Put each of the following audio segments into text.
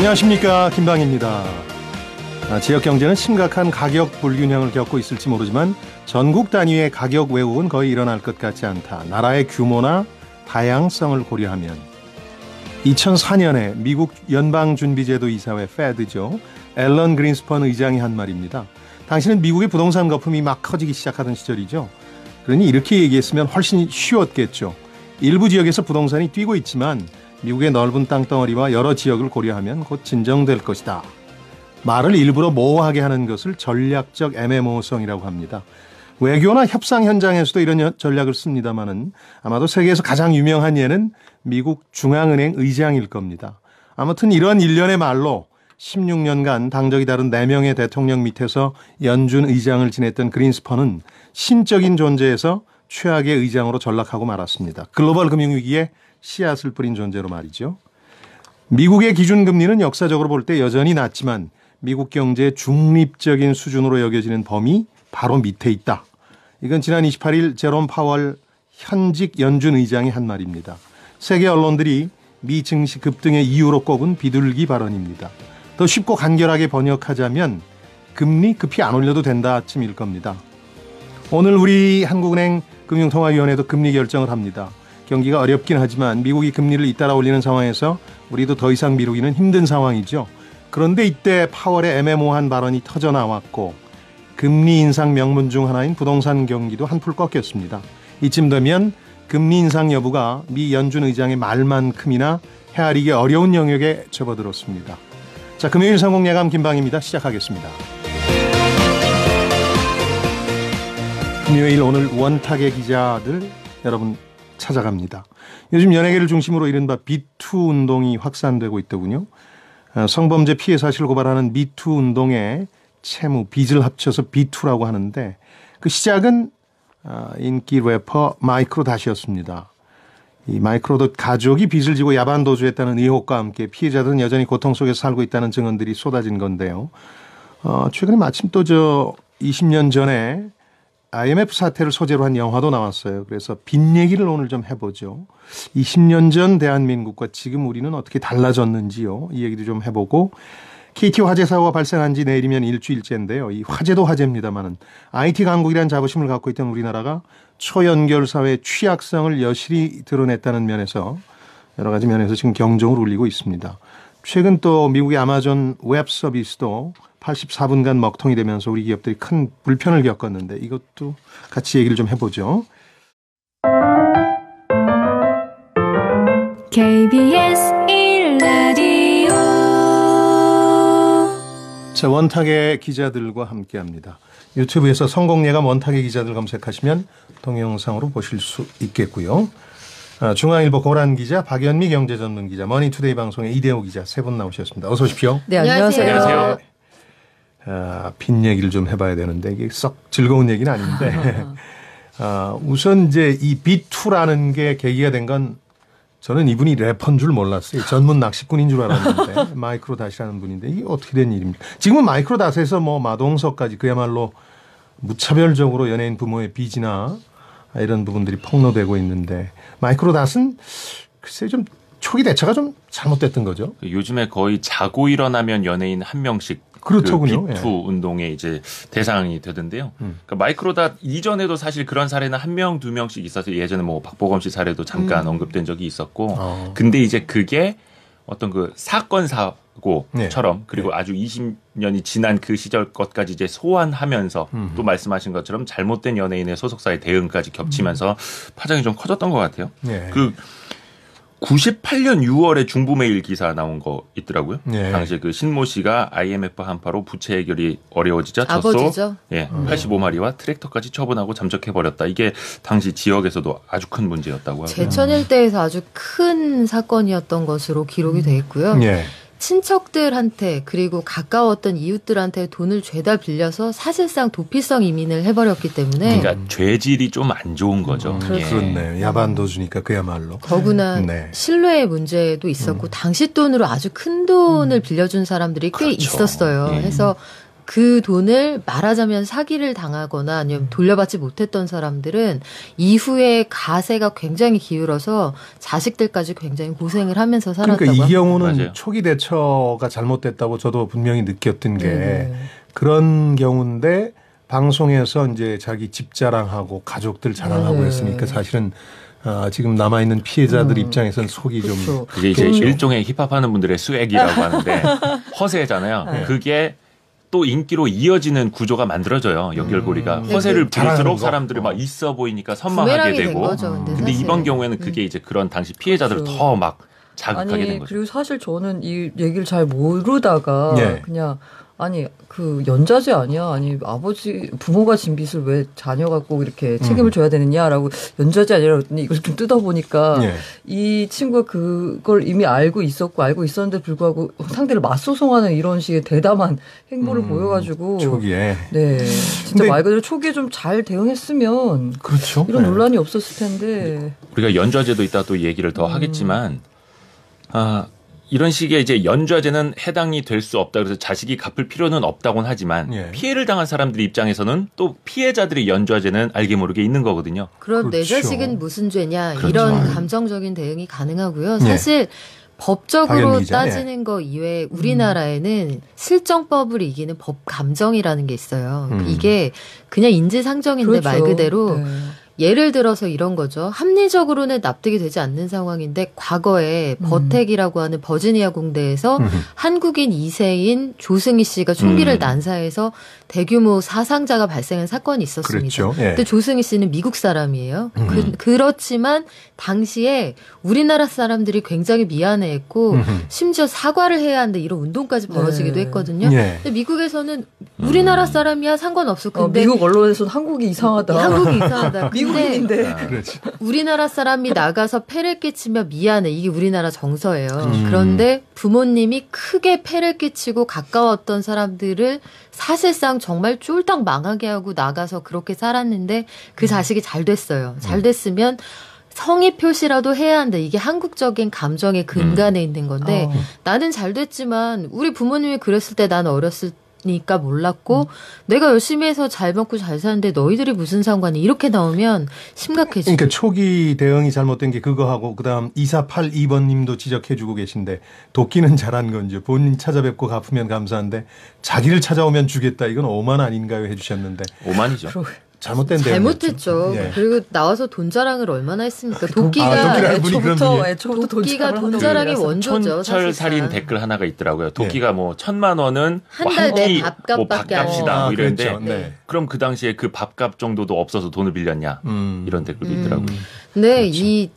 안녕하십니까, 김방입니다. 지역 경제는 심각한 가격 불균형을 겪고 있을지 모르지만 전국 단위의 가격 왜곡은 거의 일어날 것 같지 않다. 나라의 규모나 다양성을 고려하면 2004년에 미국 연방준비제도 이사회 페드죠. 앨런 그린스펀 의장이 한 말입니다. 당시는 미국의 부동산 거품이 막 커지기 시작하던 시절이죠. 그러니 이렇게 얘기했으면 훨씬 쉬웠겠죠. 일부 지역에서 부동산이 뛰고 있지만 미국의 넓은 땅덩어리와 여러 지역을 고려하면 곧 진정될 것이다. 말을 일부러 모호하게 하는 것을 전략적 애매모호성이라고 합니다. 외교나 협상 현장에서도 이런 전략을 씁니다마는 아마도 세계에서 가장 유명한 예는 미국 중앙은행 의장일 겁니다. 아무튼 이런 일련의 말로 16년간 당적이 다른 4명의 대통령 밑에서 연준 의장을 지냈던 그린스펀은 신적인 존재에서 최악의 의장으로 전락하고 말았습니다. 글로벌 금융위기에 씨앗을 뿌린 존재로 말이죠. 미국의 기준금리는 역사적으로 볼 때 여전히 낮지만 미국 경제의 중립적인 수준으로 여겨지는 범위 바로 밑에 있다. 이건 지난 28일 제롬 파월 현직 연준 의장이 한 말입니다. 세계 언론들이 미 증시 급등의 이유로 꼽은 비둘기 발언입니다. 더 쉽고 간결하게 번역하자면 금리 급히 안 올려도 된다쯤일 겁니다. 오늘 우리 한국은행 금융통화위원회도 금리 결정을 합니다. 경기가 어렵긴 하지만 미국이 금리를 잇따라 올리는 상황에서 우리도 더 이상 미루기는 힘든 상황이죠. 그런데 이때 파월의 애매모호한 발언이 터져나왔고 금리 인상 명분 중 하나인 부동산 경기도 한풀 꺾였습니다. 이쯤 되면 금리 인상 여부가 미 연준 의장의 말만큼이나 헤아리기 어려운 영역에 접어들었습니다. 자, 금요일 성공예감 김방입니다. 시작하겠습니다. 금요일 오늘 원탁의 기자들 여러분 찾아갑니다. 요즘 연예계를 중심으로 이른바 미투 운동이 확산되고 있더군요. 성범죄 피해 사실을 고발하는 미투 운동의 채무, 빚을 합쳐서 비투라고 하는데 그 시작은 인기 래퍼 마이크로닷이었습니다. 이 마이크로닷 가족이 빚을 지고 야반 도주했다는 의혹과 함께 피해자들은 여전히 고통 속에서 살고 있다는 증언들이 쏟아진 건데요. 최근에 마침 또 20년 전에 IMF 사태를 소재로 한 영화도 나왔어요. 그래서 빚 얘기를 오늘 좀 해보죠. 20년 전 대한민국과 지금 우리는 어떻게 달라졌는지요. 이 얘기도 좀 해보고 KT 화재 사고가 발생한 지 내일이면 일주일째인데요. 이 화재도 화재입니다만은 IT 강국이라는 자부심을 갖고 있던 우리나라가 초연결 사회의 취약성을 여실히 드러냈다는 면에서 여러 가지 면에서 지금 경종을 울리고 있습니다. 최근 또 미국의 아마존 웹 서비스도 84분간 먹통이 되면서 우리 기업들이 큰 불편을 겪었는데 이것도 같이 얘기를 좀 해보죠. KBS 1라디오 자, 원탁의 기자들과 함께합니다. 유튜브에서 성공예감 원탁의 기자들 검색하시면 동영상으로 보실 수 있겠고요. 중앙일보 고란 기자, 박연미 경제전문기자, 머니투데이 방송의 이대호 기자 세 분 나오셨습니다. 어서 오십시오. 네, 안녕하세요. 안녕하세요. 빚 얘기를 좀 해봐야 되는데 이게 썩 즐거운 얘기는 아닌데 우선 이제 이 빚투라는 게 계기가 된 건 저는 이분이 래퍼인 줄 몰랐어요. 전문 낚시꾼인 줄 알았는데 마이크로닷이라는 분인데 이게 어떻게 된 일입니까? 지금은 마이크로닷에서 뭐 마동석까지 그야말로 무차별적으로 연예인 부모의 빚이나 이런 부분들이 폭로되고 있는데 마이크로닷은 글쎄 좀 초기 대처가 좀 잘못됐던 거죠. 요즘에 거의 자고 일어나면 연예인 한 명씩 그렇더군요. 그 비투 운동의 이제 대상이 되던데요. 그러니까 마이크로닷 이전에도 사실 그런 사례는 한 명, 두 명씩 있어서 예전에 뭐 박보검 씨 사례도 잠깐 언급된 적이 있었고, 근데 이제 그게 어떤 그 사건 사고처럼 네. 그리고 아주 20년이 지난 그 시절 것까지 이제 소환하면서 또 말씀하신 것처럼 잘못된 연예인의 소속사의 대응까지 겹치면서 파장이 좀 커졌던 것 같아요. 네. 98년 6월에 중부메일 기사 나온 거 있더라고요. 네. 당시에 그 신모 씨가 IMF 한파로 부채 해결이 어려워지자 아버지죠. 85마리와 트랙터까지 처분하고 잠적해버렸다. 이게 당시 지역에서도 아주 큰 문제였다고 하고요. 제천 일대에서 아주 큰 사건이었던 것으로 기록이 돼 있고요. 네. 친척들한테 그리고 가까웠던 이웃들한테 돈을 죄다 빌려서 사실상 도피성 이민을 해버렸기 때문에 그러니까 죄질이 좀 안 좋은 거죠. 그렇네. 야반도주니까 그야말로. 더구나 네. 신뢰의 문제도 있었고 당시 돈으로 아주 큰 돈을 빌려준 사람들이 꽤 그렇죠. 있었어요. 예. 해서 그 돈을 말하자면 사기를 당하거나 아니면 돌려받지 못했던 사람들은 이후에 가세가 굉장히 기울어서 자식들까지 굉장히 고생을 하면서 살았다고 그러니까 이 경우는 맞아요. 초기 대처가 잘못됐다고 저도 분명히 느꼈던 게 그런 경우인데 방송에서 이제 자기 집 자랑하고 가족들 자랑하고 했으니까 사실은 지금 남아있는 피해자들 입장에서는 속이 그렇죠. 좀. 그게 이제 일종의 힙합하는 분들의 스웩이라고 하는데 허세잖아요. 그게 또 인기로 이어지는 구조가 만들어져요. 연결고리가. 허세를 부릴수록 사람들이 막 있어 보이니까 선망하게 부메랑이 된 되고. 거죠, 근데 이번 경우에는 그게 이제 그런 당시 피해자들을 그렇죠. 더 막 자극하게 아니 된 거죠. 그리고 사실 저는 이 얘기를 잘 모르다가 예. 그냥 아니 그 연좌제 아니야? 아니 아버지 부모가 진 빚을 왜 자녀가 꼭 이렇게 책임을 져야 되느냐라고 연좌제 아니라 그랬더니 이걸 좀 뜯어보니까 예. 이 친구가 그걸 이미 알고 있었는데 불구하고 상대를 맞소송하는 이런 식의 대담한 행보를 보여가지고 초기에. 네 진짜 근데- 말 그대로 초기에 좀 잘 대응했으면 그렇죠. 이런 네. 논란이 없었을 텐데 우리가 연좌제도 이따 또 얘기를 더 하겠지만, 이런 식의 이제 연좌제는 해당이 될 수 없다. 그래서 자식이 갚을 필요는 없다고는 하지만 예. 피해를 당한 사람들 입장에서는 또 피해자들의 연좌제는 알게 모르게 있는 거거든요. 그럼 내 그렇죠. 자식은 무슨 죄냐 그렇죠. 이런 감정적인 대응이 가능하고요. 예. 사실 법적으로 박연미자, 따지는 거 이외에 우리나라에는 실정법을 이기는 법 감정이라는 게 있어요. 이게 그냥 인지상정인데 말 그대로 네. 예를 들어서 이런 거죠. 합리적으로는 납득이 되지 않는 상황인데 과거에 버텍이라고 하는 버지니아 공대에서 한국인 2세인 조승희 씨가 총기를 난사해서 대규모 사상자가 발생한 사건이 있었습니다. 그랬죠. 예. 근데 조승희 씨는 미국 사람이에요. 그렇지만 당시에 우리나라 사람들이 굉장히 미안해했고 심지어 사과를 해야 한다 이런 운동까지 벌어지기도 네. 했거든요. 예. 근데 미국에서는 우리나라 사람이야 상관없어. 근데 미국 언론에서는 한국이 이상하다. 한국이 이상하다. 근데 미국인인데. 그렇지. 우리나라 사람이 나가서 폐를 끼치면 미안해. 이게 우리나라 정서예요. 그런데 부모님이 크게 폐를 끼치고 가까웠던 사람들을 사실상 정말 쫄딱 망하게 하고 나가서 그렇게 살았는데 그 자식이 잘 됐어요. 잘 됐으면 성의 표시라도 해야 한다. 이게 한국적인 감정의 근간에 있는 건데 나는 잘 됐지만 우리 부모님이 그랬을 때 난 어렸을 니까 몰랐고 내가 열심히 해서 잘 먹고 잘 사는데 너희들이 무슨 상관이 이렇게 나오면 심각해지죠. 그러니까 초기 대응이 잘못된 게 그거하고 그다음 2482번 님도 지적해 주고 계신데 도끼는 잘한 건지 본인 찾아뵙고 갚으면 감사한데 자기를 찾아오면 주겠다. 이건 오만 아닌가요? 해 주셨는데 오만이죠. 잘못된 대응이었죠. 잘못했죠. 예. 그리고 나와서 돈 자랑을 얼마나 했습니까? 도끼가 도끼라는 분이 그런 분이에요? 애초부터 도끼가 돈 자랑의 원조죠. 촌철살인 사실상. 댓글 하나가 있더라고요. 도끼가 뭐 1,000,000원은 한 뭐 달 한 내 끼 밥값밖에 뭐 안 밥값이다 뭐 이랬는데 그렇죠. 네. 그럼 그 당시에 그 밥값 정도도 없어서 돈을 빌렸냐 이런 댓글도 있더라고요. 근데 그렇죠. 이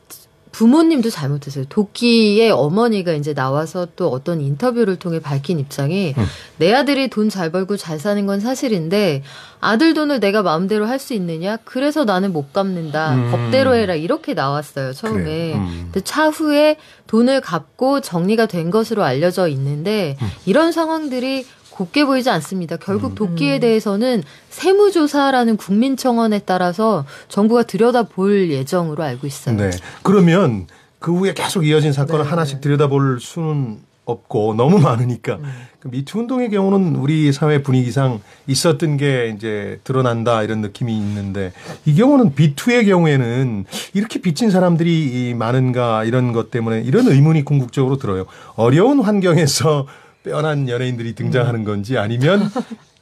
부모님도 잘못했어요. 도끼의 어머니가 이제 나와서 또 어떤 인터뷰를 통해 밝힌 입장이 내 아들이 돈 잘 벌고 잘 사는 건 사실인데 아들 돈을 내가 마음대로 할 수 있느냐? 그래서 나는 못 갚는다. 법대로 해라. 이렇게 나왔어요. 처음에. 그래요. 근데 차후에 돈을 갚고 정리가 된 것으로 알려져 있는데 이런 상황들이 곱게 보이지 않습니다. 결국 도끼에 대해서는 세무조사라는 국민청원에 따라서 정부가 들여다볼 예정으로 알고 있어요. 네. 그러면 그 후에 계속 이어진 사건을 하나씩 들여다볼 수는 없고 너무 많으니까 그 미투 운동의 경우는 우리 사회 분위기상 있었던 게 이제 드러난다 이런 느낌이 있는데 이 경우는 비투의 경우에는 이렇게 빚진 사람들이 많은가 이런 것 때문에 이런 의문이 궁극적으로 들어요. 어려운 환경에서 빼어난 연예인들이 등장하는 건지 아니면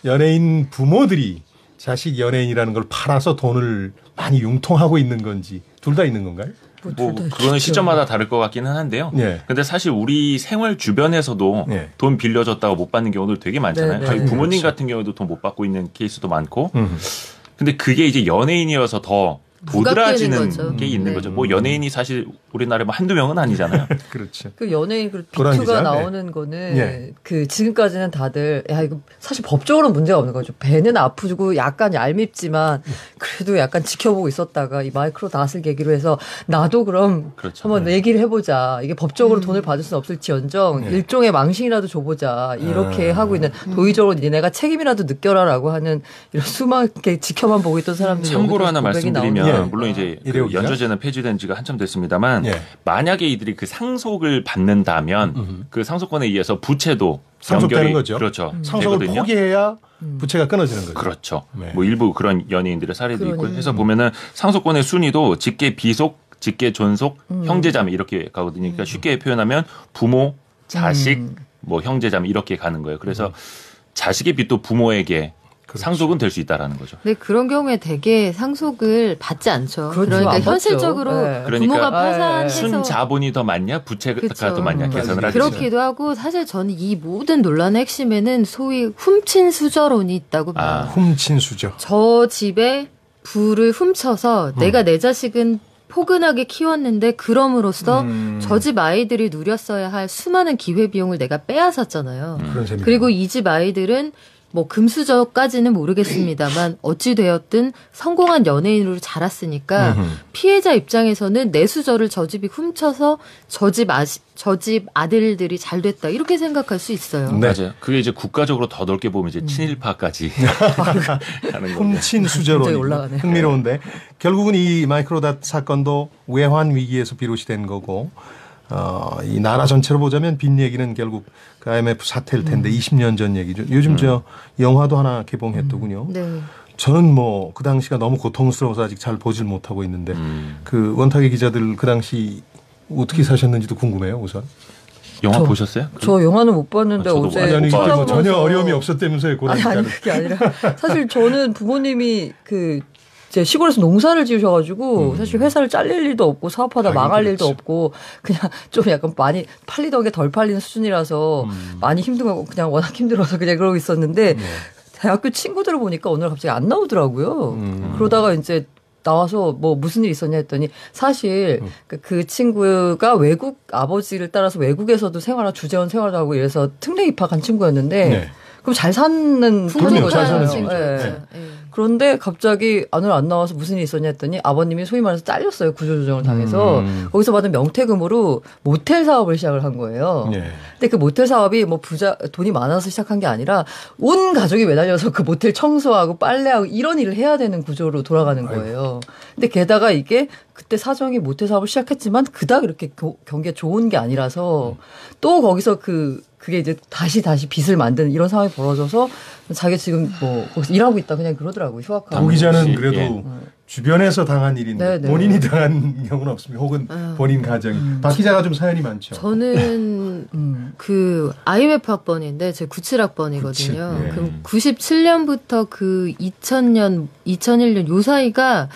연예인 부모들이 자식 연예인이라는 걸 팔아서 돈을 많이 융통하고 있는 건지 둘 다 있는 건가요? 뭐 그거는 시점마다 다를 것 같기는 한데요. 예. 근데 사실 우리 생활 주변에서도 예. 돈 빌려줬다고 못 받는 경우들 되게 많잖아요. 네, 저희 네. 부모님 같은 경우에도 돈 못 받고 있는 케이스도 많고. 근데 그게 이제 연예인이어서 더 도드라지는 부각되는 거죠. 게 있는 네. 거죠. 뭐 연예인이 사실 우리나라에 뭐 한두 명은 아니잖아요. 그렇죠. 그 연예인 그 고라니죠? 비투가 네. 나오는 거는 예. 그 지금까지는 다들 야 이거 사실 법적으로는 문제가 없는 거죠. 배는 아프고 약간 얄밉지만 그래도 약간 지켜보고 있었다가 이 마이크로 닷을 계기로 해서 나도 그럼 그렇죠. 한번 얘기를 해보자. 이게 법적으로 돈을 받을 수는 없을지언정 네. 일종의 망신이라도 줘보자. 이렇게 하고 있는 도의적으로 니네가 책임이라도 느껴라라고 하는 이런 수많게 지켜만 보고 있던 사람들이 참고로 여기서 하나 고백이 말씀드리면 나오는 보면은 물론 이제 이래오 그 기자? 연좌제는 폐지된 지가 한참 됐습니다만 예. 만약에 이들이 그 상속을 받는다면 그 상속권에 의해서 부채도 상속되는 연결이 거죠. 그렇죠. 상속을 되거든요. 포기해야 부채가 끊어지는 거죠. 그렇죠. 네. 뭐 일부 그런 연예인들의 사례도 있고 그러네. 해서 보면은 상속권의 순위도 직계 비속, 직계 존속, 형제자매 이렇게 가거든요. 그러니까 쉽게 표현하면 부모, 자식, 뭐 형제자매 이렇게 가는 거예요. 그래서 자식의 빚도 부모에게 그렇죠. 상속은 될 수 있다라는 거죠. 근데 그런 경우에 되게 상속을 받지 않죠. 그렇죠. 그러니까 안 받죠. 현실적으로 네. 그러니까 부모가 파산해서 순자본이 더 많냐 부채가 그쵸. 더 많냐 계산을 하죠. 그렇기도 하고 사실 저는 이 모든 논란의 핵심에는 소위 훔친 수저론이 있다고 봐요. 훔친 수저. 저 집에 부를 훔쳐서 내가 내 자식은 포근하게 키웠는데 그럼으로써 저 집 아이들이 누렸어야 할 수많은 기회비용을 내가 빼앗았잖아요. 그런 셈이죠. 그리고 이 집 아이들은 뭐 금수저까지는 모르겠습니다만 어찌 되었든 성공한 연예인으로 자랐으니까 피해자 입장에서는 내 수저를 저 집이 훔쳐서 저 집 아들들이 잘 됐다 이렇게 생각할 수 있어요. 네. 맞아요. 그게 이제 국가적으로 더 넓게 보면 이제 친일파까지 가는 거죠. 훔친 굉장히 수저론. 올라가네요. 흥미로운데 결국은 이 마이크로닷 사건도 외환 위기에서 비롯이 된 거고 이 나라 전체로 보자면 빚 얘기는 결국 그 IMF 사태일 텐데 20년 전 얘기죠. 요즘 저 영화도 하나 개봉했더군요. 네. 저는 뭐 그 당시가 너무 고통스러워서 아직 잘 보질 못하고 있는데 그 원탁의 기자들 그 당시 어떻게 사셨는지도 궁금해요. 우선. 영화 보셨어요? 저 영화는 못 봤는데 아, 저도 어제 아니 그때 뭐 전혀 찾아보면서- 어려움이 없었다면서요. 아니 그게 아니라 사실 저는 부모님이 그 이제 시골에서 농사를 지으셔가지고 사실 회사를 잘릴 일도 없고 사업하다 하긴 망할 그렇죠. 일도 없고 그냥 좀 약간 많이 팔리던 게 덜 팔리는 수준이라서 많이 힘든 거 그냥 워낙 힘들어서 그냥 그러고 있었는데 대학교 친구들을 보니까 오늘 갑자기 안 나오더라고요. 그러다가 이제 나와서 뭐 무슨 일 있었냐 했더니 사실 그 친구가 외국 아버지를 따라서 외국에서도 주재원 생활도 하고 이래서 특례 입학한 친구였는데 네. 그럼 잘 사는 그럼요, 잘 사는 거잖아요. 친구죠. 예. 네. 그런데 갑자기 오늘 안 나와서 무슨 일이 있었냐 했더니 아버님이 소위 말해서 잘렸어요. 구조조정을 당해서. 거기서 받은 명퇴금으로 모텔 사업을 시작을 한 거예요. 네. 근데 그 모텔 사업이 뭐 돈이 많아서 시작한 게 아니라 온 가족이 매달려서 그 모텔 청소하고 빨래하고 이런 일을 해야 되는 구조로 돌아가는 거예요. 근데 게다가 이게 그때 사정이 모텔 사업을 시작했지만 그닥 이렇게 경기가 좋은 게 아니라서 또 거기서 그게 이제 다시 빚을 만드는 이런 상황이 벌어져서 자기 지금 뭐 거기서 일하고 있다 그냥 그러더라고요. 휴학하고. 고 기자는 혹시, 그래도 예. 주변에서 당한 일인데 네네. 본인이 당한 경우는 없습니다. 혹은 본인 가정이. 박 기자가 좀 사연이 많죠. 저는 그 IMF 학번인데 제 97학번이거든요. 97, 네. 그럼 97년부터 그 2001년 요 사이가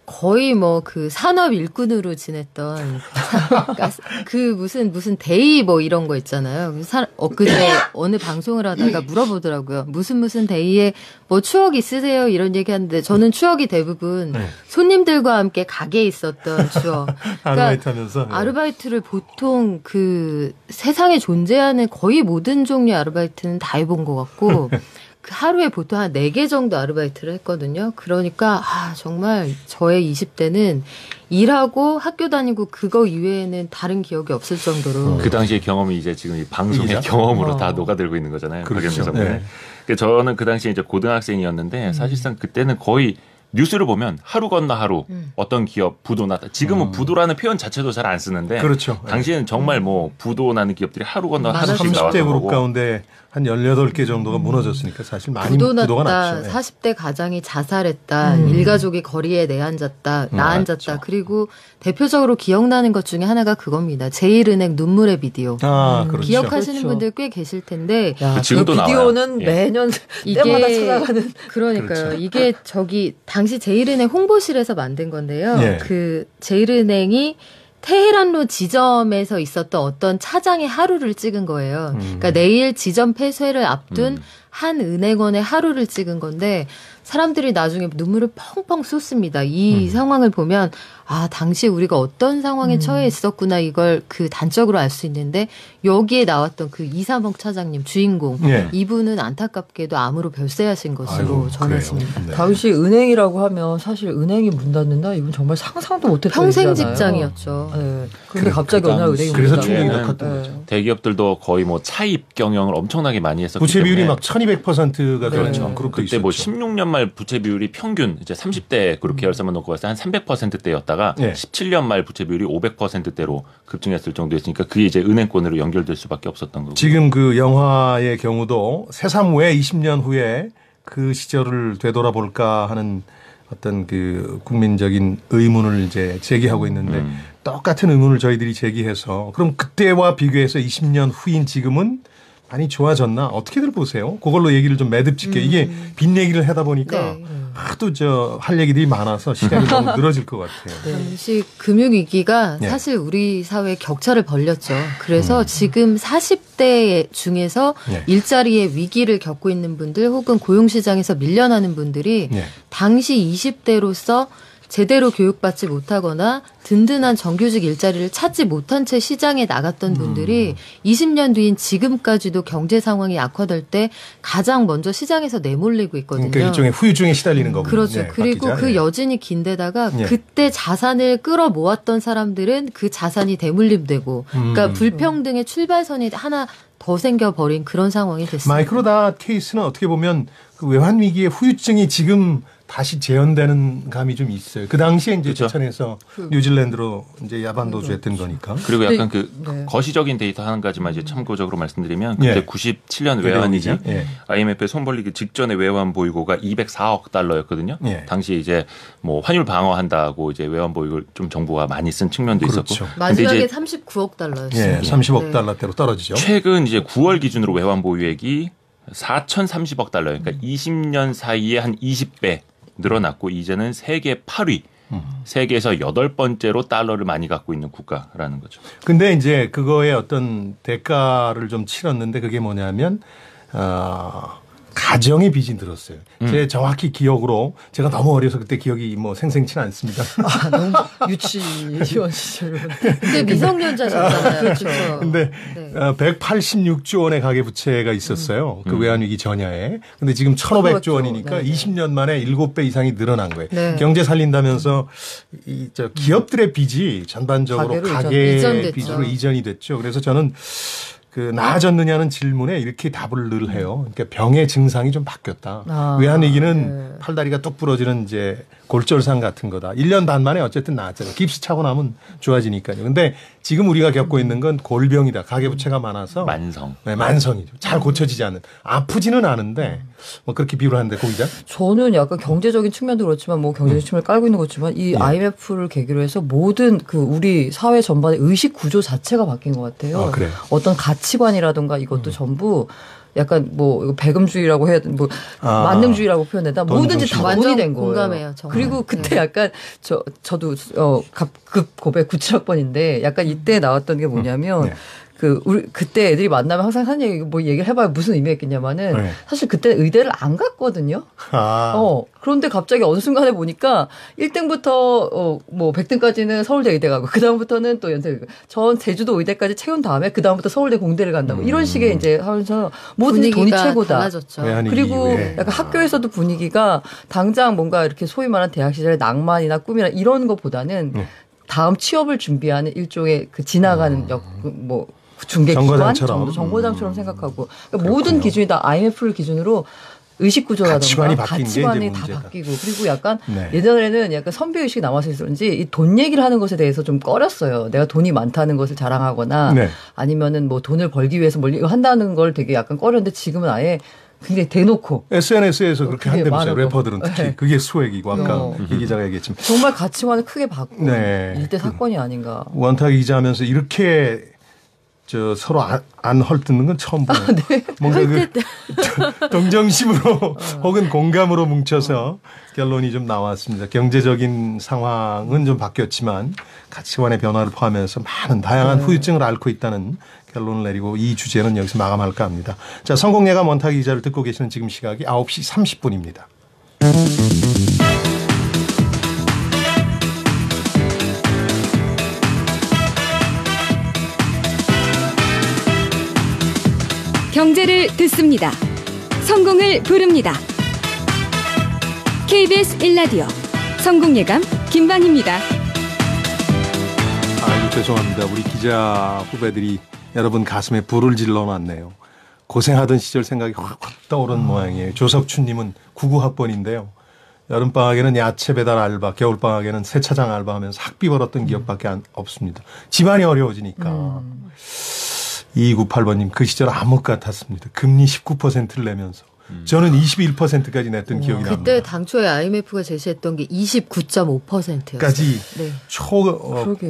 거의 뭐 그 산업 일꾼으로 지냈던 그러니까 그 무슨 데이 뭐 이런 거 있잖아요. 엊그제 어느 방송을 하다가 물어보더라고요. 무슨 데이에 뭐 추억 있으세요? 이런 얘기 하는데 저는 추억이 대부분 네. 손님들과 함께 가게에 있었던 추억. 아르바이트 하면서. 네. 아르바이트를 보통 그 세상에 존재하는 거의 모든 종류의 아르바이트는 다 해본 것 같고 그 하루에 보통 한 4개 정도 아르바이트를 했거든요. 그러니까 정말 저의 20대는 일하고 학교 다니고 그거 이외에는 다른 기억이 없을 정도로 그 당시의 경험이 이제 지금 이 방송의 이기자? 경험으로 다 녹아들고 있는 거잖아요. 그렇죠. 박영민 선배는. 네. 그러니까 저는 그 당시에 이제 고등학생이었는데 사실상 그때는 거의 뉴스를 보면 하루 건너 하루 어떤 기업 부도 났다. 지금은 부도라는 표현 자체도 잘 안 쓰는데 그렇죠. 당시에는 정말 뭐 부도 나는 기업들이 하루 건너 하루씩 30대 나왔던 그룹 거고. 가운데 한 18개 정도가 무너졌으니까 사실 많이 부도 부도가 났다. 났죠. 네. 40대 가장이 자살했다. 일가족이 거리에 내앉았다. 나앉았다. 그리고 대표적으로 기억나는 것 중에 하나가 그겁니다. 제일은행 눈물의 비디오. 그렇죠. 기억하시는 그렇죠. 분들 꽤 계실 텐데 야, 그 지금도 그 비디오는 나와요. 예. 매년 때마다 찾아가는 그러니까요. 그렇죠. 이게 당시 제일은행 홍보실에서 만든 건데요. 예. 그 제일은행이 테헤란로 지점에서 있었던 어떤 차장의 하루를 찍은 거예요. 그러니까 내일 지점 폐쇄를 앞둔 한 은행원의 하루를 찍은 건데 사람들이 나중에 눈물을 펑펑 쏟습니다. 이 상황을 보면 당시 우리가 어떤 상황에 처해 있었구나 이걸 그 단적으로 알 수 있는데 여기에 나왔던 그 이삼옥 차장님 주인공 예. 이분은 안타깝게도 암으로 별세하신 것으로 아이고, 전했습니다. 그래요. 네. 당시 은행이라고 하면 사실 은행이 문 닫는다 이건 정말 상상도 못했던 평생 일이잖아요. 직장이었죠. 네. 그런데 갑자기 어느 날 은행이 그래서 문 닫고. 충격이 네. 더 컸던 네. 거죠. 대기업들도 거의 뭐 차입 경영을 엄청나게 많이 했었기 부채 비율이 때문에 막 1200%가 그렇죠. 그렇게 그때 있었죠. 뭐 16년 말 부채 비율이 평균 이제 30대 그룹 계열사만 놓고 봤을 때 한 300%대였다가 17년 말 부채 비율이 500%대로 급증했을 정도였으니까 그게 이제 은행권으로 연결될 수밖에 없었던 거고. 지금 그 영화의 경우도 새삼 왜 20년 후에 그 시절을 되돌아볼까 하는 어떤 그 국민적인 의문을 이제 제기하고 있는데 똑같은 의문을 저희들이 제기해서 그럼 그때와 비교해서 20년 후인 지금은 많이 좋아졌나? 어떻게들 보세요? 그걸로 얘기를 좀 매듭짓게. 이게 빚 얘기를 하다 보니까 네. 하도 할 얘기들이 많아서 시간이 너무 늘어질 것 같아요. 당시 금융위기가 네. 사실 우리 사회에 격차를 벌렸죠. 그래서 지금 40대 중에서 네. 일자리의 위기를 겪고 있는 분들 혹은 고용시장에서 밀려나는 분들이 네. 당시 20대로서 제대로 교육받지 못하거나 든든한 정규직 일자리를 찾지 못한 채 시장에 나갔던 분들이 20년 뒤인 지금까지도 경제 상황이 악화될 때 가장 먼저 시장에서 내몰리고 있거든요. 그러니까 일종의 후유증에 시달리는 거군요. 그렇죠. 네, 그리고 박 기자. 그 네. 여진이 긴데다가 네. 그때 자산을 끌어모았던 사람들은 그 자산이 대물림되고 그러니까 불평등의 출발선이 하나 더 생겨버린 그런 상황이 됐습니다. 마이크로닷 케이스는 어떻게 보면 그 외환 위기의 후유증이 지금 다시 재현되는 감이 좀 있어요. 그 당시에 이제 그렇죠. 제천에서 뉴질랜드로 이제 야반도주 했던 거니까. 그리고 약간 그 네. 거시적인 데이터 한 가지만 이제 참고적으로 말씀드리면 그때 예. 97년 외환위기 예. IMF에 손 벌리기 직전에 외환 보유고가 204억 달러였거든요. 예. 당시 이제 뭐 환율 방어한다고 이제 외환 보유고를 좀 정부가 많이 쓴 측면도 그렇죠. 있었고. 근데 마지막에 이제 39억 달러였어요. 예, 30억 네. 달러대로 떨어지죠. 최근 이제 9월 기준으로 외환 보유액이 4,030억 달러. 그러니까 20년 사이에 한 20배 늘어났고 이제는 세계 8위. 세계에서 8번째로 달러를 많이 갖고 있는 국가라는 거죠. 근데 이제 그거에 어떤 대가를 좀 치렀는데 그게 뭐냐면 가정의 빚이 늘었어요. 제 정확히 기억으로 제가 너무 어려서 그때 기억이 뭐 생생치는 않습니다. 너무 유치원 시절. 근데 미성년자셨잖아요. 그렇죠. 근데 네. 186조 원의 가계부채가 있었어요. 그 외환위기 전야에. 근데 지금 1,500조 원이니까 네, 네. 20년 만에 7배 이상이 늘어난 거예요. 네. 경제 살린다면서 기업들의 빚이 전반적으로 가계로 가계 이전됐죠. 빚으로 이전이 됐죠. 그래서 저는 그 나아졌느냐는 질문에 이렇게 답을 늘 해요. 그러니까 병의 증상이 좀 바뀌었다. 아, 외환위기는 네. 팔다리가 뚝 부러지는 이제 골절상 같은 거다. 1년 반 만에 어쨌든 나았잖아요. 깁스 차고 나면 좋아지니까요. 근데 지금 우리가 겪고 있는 건 골병이다. 가계부채가 많아서. 만성. 네, 만성이죠. 잘 고쳐지지 않는. 아프지는 않은데 뭐 그렇게 비유를 하는데 고 기자. 저는 약간 경제적인 측면도 그렇지만 뭐 경제적 측면을 깔고 있는 거지만 이 IMF를 계기로 해서 모든 그 우리 사회 전반의 의식 구조 자체가 바뀐 것 같아요. 아, 그래요? 어떤 가치관이라든가 이것도 전부 약간 뭐 이거 배금주의라고 해야 뭐 만능주의라고 표현해다 뭐든지 다 완전 돈이 된 거예요. 공감해요, 정말. 그리고 그때 네. 약간 저도 급 고백 97학번인데 약간 이때 나왔던 게 뭐냐면 네. 우리 그때 애들이 만나면 항상 하는 얘기 뭐 얘기를 해봐야 무슨 의미가 있겠냐마는 네. 사실 그때 의대를 안 갔거든요. 그런데 갑자기 어느 순간에 보니까 1등부터 뭐 100등까지는 서울대 의대 가고 그 다음부터는 또 연세 전 제주도 의대까지 채운 다음에 그 다음부터 서울대 공대를 간다고 이런 식의 이제 하면서 뭐든지 돈이 분위기가 최고다. 달라졌죠. 외환위기 그리고 이후에. 약간 학교에서도 분위기가 당장 뭔가 이렇게 소위 말하는 대학 시절의 낭만이나 꿈이나 이런 것보다는 다음 취업을 준비하는 일종의 그 지나가는 뭐 중개기관 정거장처럼. 정도 정거장처럼 생각하고 그러니까 모든 기준이 다 IMF를 기준으로 의식구조라든가 가치관이 바뀐 게 이제 다 문제다. 바뀌고 그리고 약간 네. 예전에는 약간 선비의식이 남아서 있었는지 이 돈 얘기를 하는 것에 대해서 좀 꺼렸어요. 내가 돈이 많다는 것을 자랑하거나 네. 아니면은 뭐 돈을 벌기 위해서 뭘 한다는 걸 되게 약간 꺼렸는데 지금은 아예 굉장히 대놓고 SNS에서 그렇게 그게 한대보세요. 많은 거. 래퍼들은 특히 네. 그게 수액이고 아까 이 기자가 얘기했지만 정말 가치관을 크게 바꾼 네. 일대 사건이 아닌가. 원탁 기자하면서 이렇게 서로 안 헐뜯는 건 처음 보네요. 뭔가 동정심으로 혹은 공감으로 뭉쳐서 결론이 좀 나왔습니다. 경제적인 상황은 좀 바뀌었지만 가치관의 변화를 포함해서 많은 다양한 후유증을 앓고 있다는 결론을 내리고 이 주제는 여기서 마감할까 합니다. 자, 성공예감 원탁 기자를 듣고 계시는 지금 시각이 9시 30분입니다. 경제를 듣습니다. 성공을 부릅니다. KBS 1라디오 성공예감 김반입니다. 아이고 죄송합니다. 우리 기자 후배들이 여러분 가슴에 불을 질러놨네요. 고생하던 시절 생각이 확 떠오른 모양이에요. 조석춘님은 99학번인데요. 여름방학에는 야채 배달 알바, 겨울방학에는 세차장 알바하면서 학비 벌었던 기억밖에 없습니다. 집안이 어려워지니까. 2298번님 그 시절 암흑 같았습니다. 금리 19%를 내면서. 저는 21%까지 냈던 기억이 납니다. 그때 당초에 IMF가 제시했던 게 29.5%였어요. 까지 네.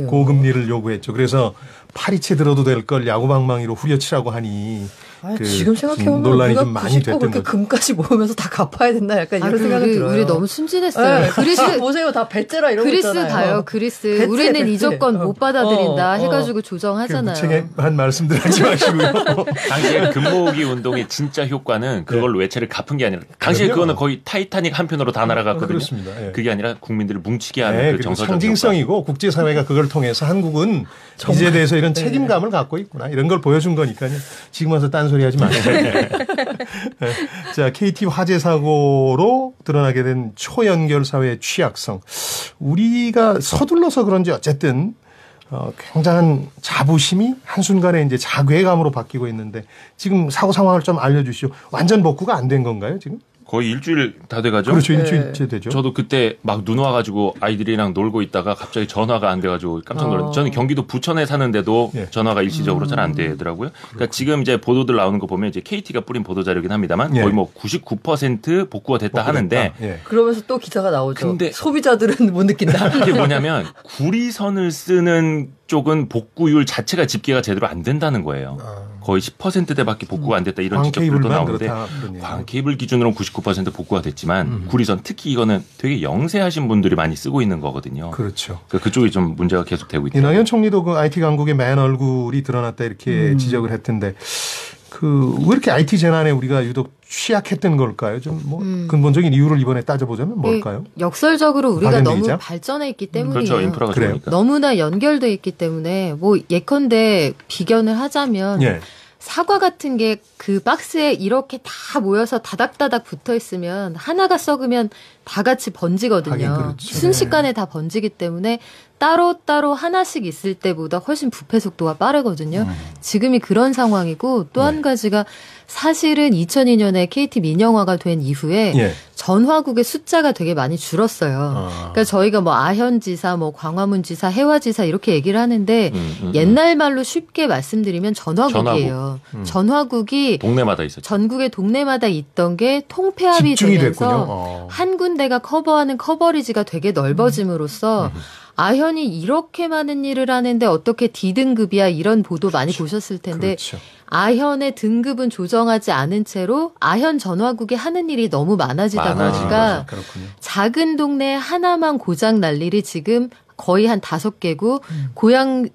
고금리를 요구했죠. 그래서 파리채 들어도 될 걸 야구방망이로 후려치라고 하니 지금 생각해보면 논란이 우리가 좀 많이 됐던 그렇게 거죠. 금까지 모으면서 다 갚아야 된다 약간 이런 생각이 들어요. 우리 너무 순진했어요. 네, 그리스 보세요. 다 배째라 이런 그리스 거잖아요. 가요. 그리스. 배째, 우리는 배째. 이 조건 못 받아들인다 해가지고 조정하잖아요. 무책임한 말씀들 하지 마시고요. 당시에 금모으기 운동의 진짜 효과는 그걸로 외채를 갚은 게 아니라 당시에 그럼요. 그거는 거의 타이타닉 한 편으로 다 날아갔거든요. 그렇습니다. 예. 그게 아니라 국민들을 뭉치게 하는 네, 그 그리고 정서적 상징성이고 국제사회가 그걸 통해서 한국은 빚에 대해서 이런 책임감을 갖고 있구나. 이런 걸 보여준 거니까요. 지금 와서 딴소리 하지 마세요. 자, KT 화재 사고로 드러나게 된 초연결 사회의 취약성. 우리가 서둘러서 그런지 어쨌든 굉장한 자부심이 한순간에 이제 자괴감으로 바뀌고 있는데 지금 사고 상황을 좀 알려주시죠. 완전 복구가 안 된 건가요, 지금? 거의 일주일 다 돼가죠. 그렇죠. 일주일째 되죠. 저도 그때 막 눈 와가지고 아이들이랑 놀고 있다가 갑자기 전화가 안 돼가지고 깜짝 놀랐어요. 저는 경기도 부천에 사는데도 예. 전화가 일시적으로 잘 안 되더라고요. 그러니까 지금 이제 보도들 나오는 거 보면 이제 KT가 뿌린 보도 자료긴 합니다만 예. 거의 뭐 99% 복구가 됐다 하는데 예. 그러면서 또 기사가 나오죠. 근데 소비자들은 못 느낀다. 이게 뭐냐면 구리선을 쓰는 쪽은 복구율 자체가 집계가 제대로 안 된다는 거예요. 거의 10%대밖에 복구가 안 됐다 이런 지적들도 광케이블만 나오는데 그렇다. 그런 얘기예요. 광케이블 기준으로는 99% 복구가 됐지만 구리선 특히 이거는 되게 영세하신 분들이 많이 쓰고 있는 거거든요. 그렇죠. 그쪽이 좀 문제가 계속되고 있다. 이낙연 총리도 그 IT 강국의 맨 얼굴이 드러났다 이렇게 지적을 했던데 왜 이렇게 IT 재난에 우리가 유독 취약했던 걸까요? 좀 뭐 근본적인 이유를 이번에 따져보자면 뭘까요? 역설적으로 우리가 박연미 너무 기자? 발전해 있기 때문이에요. 그렇죠. 인프라가 그래요. 좋으니까. 너무나 연결돼 있기 때문에 뭐 예컨대 비견을 하자면 예. 사과 같은 게 그 박스에 이렇게 다 모여서 다닥다닥 붙어 있으면 하나가 썩으면 다 같이 번지거든요. 하긴 그렇죠. 순식간에 다 번지기 때문에 따로따로 하나씩 있을 때보다 훨씬 부패 속도가 빠르거든요. 지금이 그런 상황이고 또 한 가지가 사실은 2002년에 KT 민영화가 된 이후에 예. 전화국의 숫자가 되게 많이 줄었어요. 그러니까 저희가 뭐 아현지사, 뭐 광화문지사, 해화지사 이렇게 얘기를 하는데 옛날 말로 쉽게 말씀드리면 전화국이에요. 전화국이 동네마다 있었죠. 전국의 동네마다 있던 게 통폐합이 집중이 되면서 됐군요. 한 군데가 커버하는 커버리지가 되게 넓어짐으로써 아현이 이렇게 많은 일을 하는데 어떻게 D등급이야 이런 보도 많이 보셨을 텐데 그렇죠. 아현의 등급은 조정하지 않은 채로 아현 전화국이 하는 일이 너무 많아지다 많아진 보니까 그렇군요. 작은 동네 하나만 고장 날 일이 지금 거의 한 5개고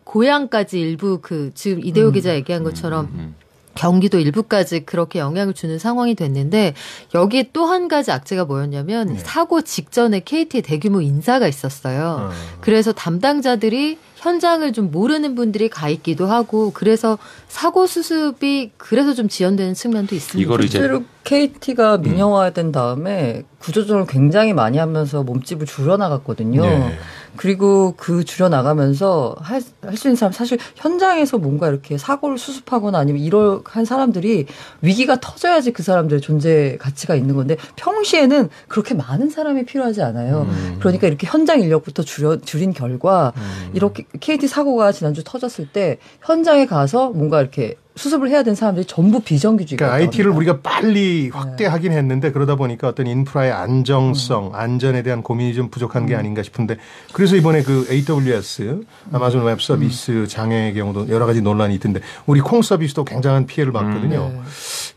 고향까지 일부 지금 이대호 기자 얘기한 것처럼 경기도 일부까지 그렇게 영향을 주는 상황이 됐는데 여기에 또 한 가지 악재가 뭐였냐면 사고 직전에 KT에 대규모 인사가 있었어요. 그래서 담당자들이 현장을 좀 모르는 분들이 가 있기도 하고 그래서 사고 수습이 그래서 좀 지연되는 측면도 있습니다. 이거를 이제 실제로 KT가 민영화된 다음에 구조조정을 굉장히 많이 하면서 몸집을 줄여나갔거든요. 네. 그리고 그 줄여나가면서 할 수 있는 사람 사실 현장에서 뭔가 이렇게 사고를 수습하거나 아니면 이런 사람들이 위기가 터져야지 그 사람들의 존재 가치가 있는 건데 평시에는 그렇게 많은 사람이 필요하지 않아요. 그러니까 이렇게 현장 인력부터 줄인 결과 이렇게 KT 사고가 지난주 터졌을 때 현장에 가서 뭔가 이렇게 수습을 해야 되는 사람들이 전부 비정규직이에요. 그러니까 IT를 우리가 빨리 확대하긴 했는데 그러다 보니까 어떤 인프라의 안정성, 안전에 대한 고민이 좀 부족한 게 아닌가 싶은데 그래서 이번에 그 AWS, 아마존 웹 서비스 장애의 경우도 여러 가지 논란이 있던데 우리 콩 서비스도 굉장한 피해를 봤거든요.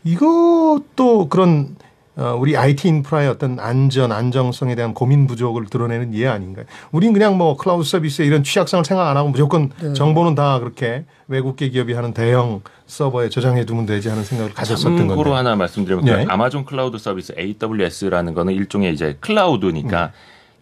이것도 그런 우리 IT 인프라의 어떤 안정성에 대한 고민 부족을 드러내는 예 아닌가요? 우린 그냥 뭐 클라우드 서비스의 이런 취약성을 생각 안 하고 무조건 정보는 다 그렇게 외국계 기업이 하는 대형 서버에 저장해 두면 되지 하는 생각을 가졌었던 건데. 참고로 하나 말씀드리면 네. 아마존 클라우드 서비스 AWS라는 거는 일종의 이제 클라우드니까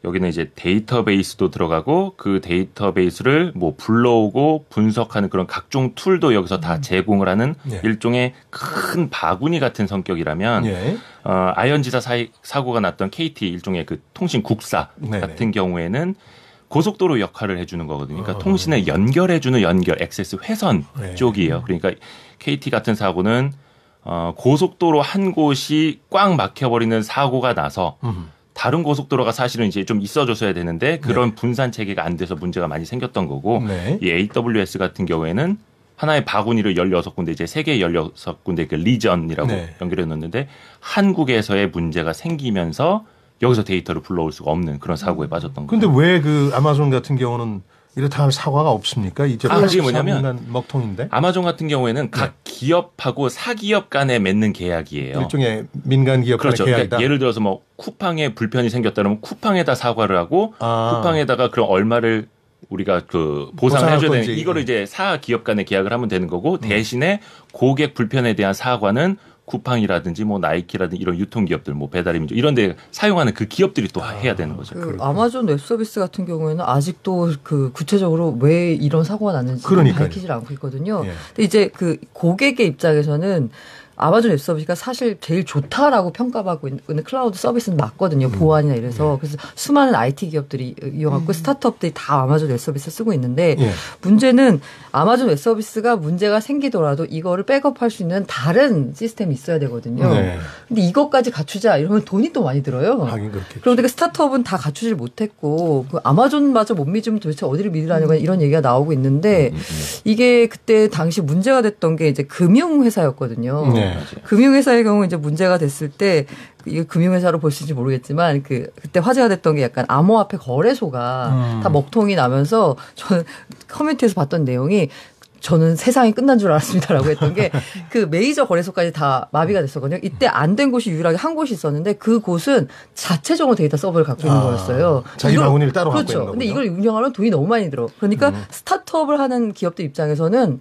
여기는 이제 데이터베이스도 들어가고 그 데이터베이스를 뭐 불러오고 분석하는 그런 각종 툴도 여기서 다 제공을 하는 네. 일종의 큰 바구니 같은 성격이라면 예. 아현지사 사고가 났던 KT 일종의 그 통신 국사 네네. 같은 경우에는 고속도로 역할을 해주는 거거든요. 그러니까 통신을 연결해주는 액세스 회선 네. 쪽이에요. 그러니까 KT 같은 사고는 고속도로 한 곳이 꽉 막혀버리는 사고가 나서 다른 고속도로가 사실은 이제 좀 있어줬어야 되는데 그런 분산 체계가 안 돼서 문제가 많이 생겼던 거고 이 AWS 같은 경우에는 하나의 바구니를 16군데 이제 3개의 16군데 그 리전이라고 연결해 놓는데 한국에서의 문제가 생기면서 여기서 데이터를 불러올 수가 없는 그런 사고에 빠졌던 거예요. 그런데 왜 그 아마존 같은 경우는 이렇다 할 사과가 없습니까? 이제 그게 뭐냐면 먹통인데 아마존 같은 경우에는 각 기업하고 사기업 간에 맺는 계약이에요. 일종의 민간 기업 간의 그렇죠. 계약이다. 그러니까 예를 들어서 뭐 쿠팡에 불편이 생겼다 그러면 쿠팡에다 사과를 하고 쿠팡에다가 그런 얼마를 우리가 그 보상을 해줘야 되는 이거를 이제 사 기업 간의 계약을 하면 되는 거고 대신에 고객 불편에 대한 사과는 쿠팡이라든지 뭐 나이키라든지 이런 유통기업들 뭐 배달의민족 이런 데 사용하는 그 기업들이 또 해야 되는 거죠. 그 아마존 웹서비스 같은 경우에는 아직도 그 구체적으로 왜 이런 사고가 났는지 밝히질 않고 있거든요. 근데 이제 그 고객의 입장에서는 아마존 웹서비스가 사실 제일 좋다라고 평가받고 있는 클라우드 서비스는 맞거든요. 보안이나 이래서. 그래서 수많은 IT 기업들이 이용하고 스타트업들이 다 아마존 웹서비스 쓰고 있는데 문제는 아마존 웹서비스가 문제가 생기더라도 이거를 백업할 수 있는 다른 시스템이 있어야 되거든요. 근데 이것까지 갖추자 이러면 돈이 또 많이 들어요. 하긴 그렇겠죠. 그런데 그 스타트업은 다 갖추질 못했고 그 아마존마저 못 믿으면 도대체 어디를 믿으라는 거냐 이런 얘기가 나오고 있는데 이게 그때 당시 문제가 됐던 게 이제 금융회사였거든요. 금융회사의 경우 이제 문제가 됐을 때 이게 금융회사로 볼 수 있을지 모르겠지만 그때 화제가 됐던 게 약간 암호화폐 거래소가 다 먹통이 나면서 저는 커뮤니티에서 봤던 내용이 저는 세상이 끝난 줄 알았습니다라고 했던 게 그 메이저 거래소까지 다 마비가 됐었거든요. 이때 안 된 곳이 유일하게 한 곳이 있었는데 그 곳은 자체적으로 데이터 서버를 갖고 있는 거였어요. 자기 바구니를 따로 갖고 있는 그렇죠. 거죠. 근데 이걸 운영하면 돈이 너무 많이 들어. 그러니까 스타트업을 하는 기업들 입장에서는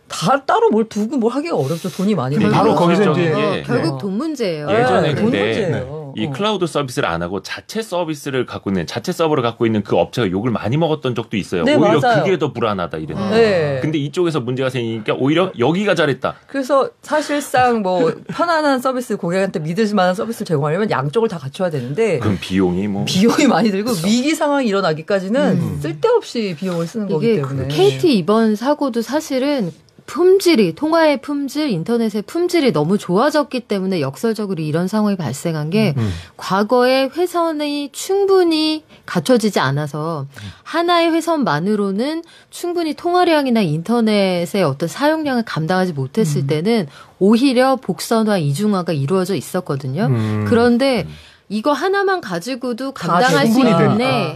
다 따로 뭘 두고 뭘 하기가 어렵죠. 돈이 많이 들어요. 바로 거기서 이제 결국 돈 문제예요. 예전에 돈 근데 문제예요. 이 클라우드 서비스를 안 하고 자체 서비스를 갖고 있는 자체 서버를 갖고 있는 그 업체가 욕을 많이 먹었던 적도 있어요. 네, 오히려 맞아요. 그게 더 불안하다 이랬는데. 네. 근데 이쪽에서 문제가 생기니까 오히려 여기가 잘했다. 그래서 사실상 뭐 편안한 서비스 고객한테 믿을 만한 서비스를 제공하려면 양쪽을 다 갖춰야 되는데 그럼 비용이 많이 들고 위기 상황이 일어나기까지는 쓸데없이 비용을 쓰는 거기 이게 때문에. KT 이번 사고도 사실은 통화의 품질, 인터넷의 품질이 너무 좋아졌기 때문에 역설적으로 이런 상황이 발생한 게 과거에 회선이 충분히 갖춰지지 않아서 하나의 회선만으로는 충분히 통화량이나 인터넷의 어떤 사용량을 감당하지 못했을 때는 오히려 복선화, 이중화가 이루어져 있었거든요. 그런데 이거 하나만 가지고도 감당할 수 있네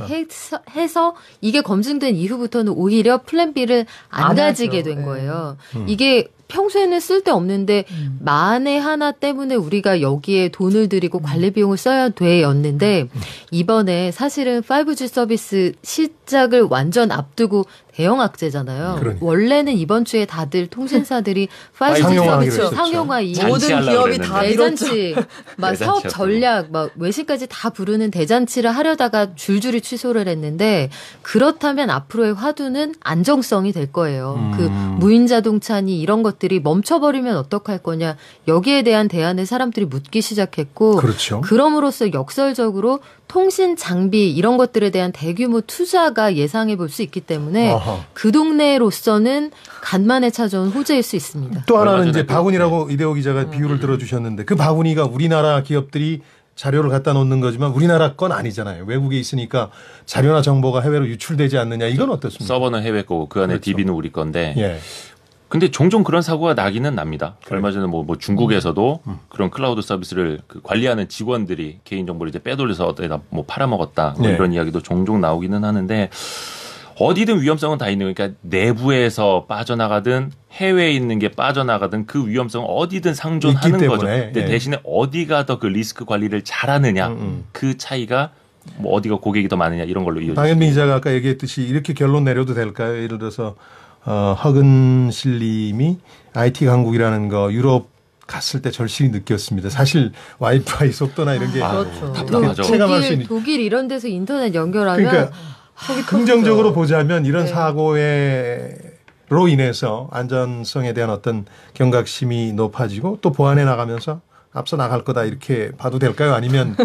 해서 이게 검증된 이후부터는 오히려 플랜 B를 안 가지게 된 거예요. 이게 평소에는 쓸데없는데 만에 하나 때문에 우리가 여기에 돈을 들이고 관리 비용을 써야 돼였는데 이번에 사실은 5G 서비스 시작을 완전 앞두고 대형 악재잖아요. 그러니까. 원래는 이번 주에 다들 통신사들이 5G 상용화하기로 서비스 했었죠. 상용화 이 모든 기업이 다 대잔치, 막 사업 대잔치였죠. 전략, 막 외신까지 다 부르는 대잔치를 하려다가 줄줄이 취소를 했는데 그렇다면 앞으로의 화두는 안정성이 될 거예요. 그 무인 자동차니 이런 것들이 멈춰버리면 어떡할 거냐 여기에 대한 대안을 사람들이 묻기 시작했고 그렇죠. 그럼으로써 역설적으로 통신 장비 이런 것들에 대한 대규모 투자가 예상해 볼 수 있기 때문에 그 동네로서는 간만에 찾아온 호재일 수 있습니다. 또 하나는 얼마 이제 전에 바구니라고 이대호 기자가 비유를 들어주셨는데 그 바구니가 우리나라 기업들이 자료를 갖다 놓는 거지만 우리나라 건 아니잖아요. 외국에 있으니까 자료나 정보가 해외로 유출되지 않느냐 이건 어떻습니까? 서버는 해외 거고 그 안에 그렇죠. DB는 우리 건데. 예. 근데 종종 그런 사고가 나기는 납니다. 얼마 전에 뭐 중국에서도 그런 클라우드 서비스를 그 관리하는 직원들이 개인 정보를 이제 빼돌려서 어디다 뭐 팔아먹었다 뭐 네. 이런 이야기도 종종 나오기는 하는데 어디든 위험성은 다 있는 거니까 내부에서 빠져나가든 해외에 있는 게 빠져나가든 그 위험성은 어디든 상존하는 있기 거죠. 때문에, 근데 예. 대신에 어디가 더 그 리스크 관리를 잘하느냐 그 차이가 뭐 어디가 고객이 더 많으냐 이런 걸로 이어집니다. 박연민 기자가 아까 얘기했듯이 이렇게 결론 내려도 될까요? 예를 들어서 허근실 님이 IT 강국이라는 거 유럽 갔을 때 절실히 느꼈습니다. 사실 와이파이 속도나 이런 게 그렇죠. 답답하죠. 체감할 수 있는. 독일 이런 데서 인터넷 연결하면 그러니까 긍정적으로 보자면 이런 네. 사고로 인해서 안전성에 대한 어떤 경각심이 높아지고 또 보완해 나가면서 앞서 나갈 거다 이렇게 봐도 될까요? 아니면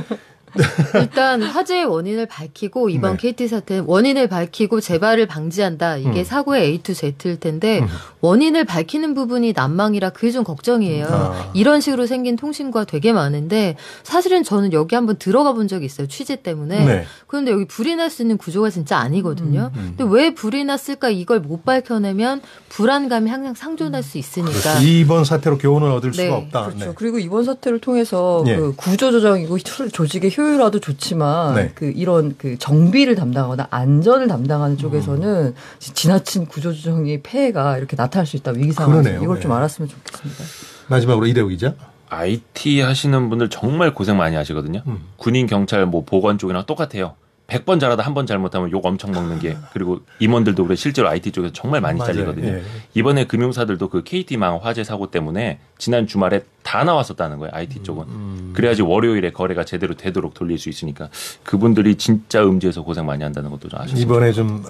일단 화재의 원인을 밝히고 이번 네. KT 사태는 원인을 밝히고 재발을 방지한다. 이게 사고의 A to Z일 텐데 원인을 밝히는 부분이 난망이라 그게 좀 걱정이에요. 아. 이런 식으로 생긴 통신과 되게 많은데 사실은 저는 여기 한번 들어가 본 적이 있어요. 취재 때문에. 네. 그런데 여기 불이 날 수 있는 구조가 진짜 아니거든요. 근데 왜 불이 났을까 이걸 못 밝혀내면 불안감이 항상 상존할 수 있으니까. 그렇죠. 이번 사태로 교훈을 얻을 네, 수가 없다. 그렇죠. 네. 그리고 이번 사태를 통해서 예. 그 구조 조정이고 조직의 효율화도 좋지만 네. 그 이런 그 정비를 담당하거나 안전을 담당하는 쪽에서는 지나친 구조 조정의 폐해가 이렇게 나타날 수 있다. 위기 상황에서 그러네요. 이걸 좀 네. 알았으면 좋겠습니다. 마지막으로 이대호 기자. IT 하시는 분들 정말 고생 많이 하시거든요. 군인, 경찰, 뭐 보건 쪽이랑 똑같아요. 100번 잘하다 한 번 잘못하면 욕 엄청 먹는 게 그리고 임원들도 그래 실제로 IT 쪽에서 정말 많이 맞아요. 잘리거든요. 예. 이번에 금융사들도 그 KT망 화재 사고 때문에 지난 주말에 다 나왔었다는 거예요. IT 쪽은. 그래야지 월요일에 거래가 제대로 되도록 돌릴 수 있으니까 그분들이 진짜 음지에서 고생 많이 한다는 것도 좀 아셨습니다. 이번에 좀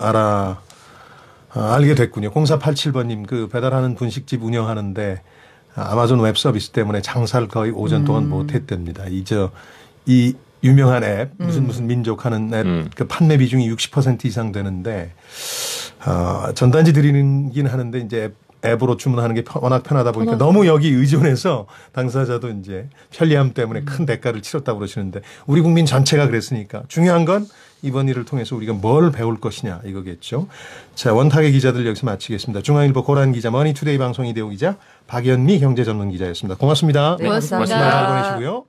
알게 됐군요. 0487번님 그 배달하는 분식집 운영하는데 아마존 웹 서비스 때문에 장사를 거의 오전 동안 못했답니다. 이 유명한 앱 무슨 민족 하는 앱 그 판매 비중이 60% 이상 되는데 전단지 드리긴 하는데 이제 앱으로 주문하는 게 워낙 편하다 보니까 너무 여기 의존해서 당사자도 이제 편리함 때문에 큰 대가를 치렀다고 그러시는데 우리 국민 전체가 그랬으니까 중요한 건 이번 일을 통해서 우리가 뭘 배울 것이냐 이거겠죠. 자, 원탁의 기자들 여기서 마치겠습니다. 중앙일보 고란 기자, 머니투데이 방송 이대호 기자, 박연미 경제전문기자였습니다. 고맙습니다. 네, 고맙습니다. 잘 보내시고요.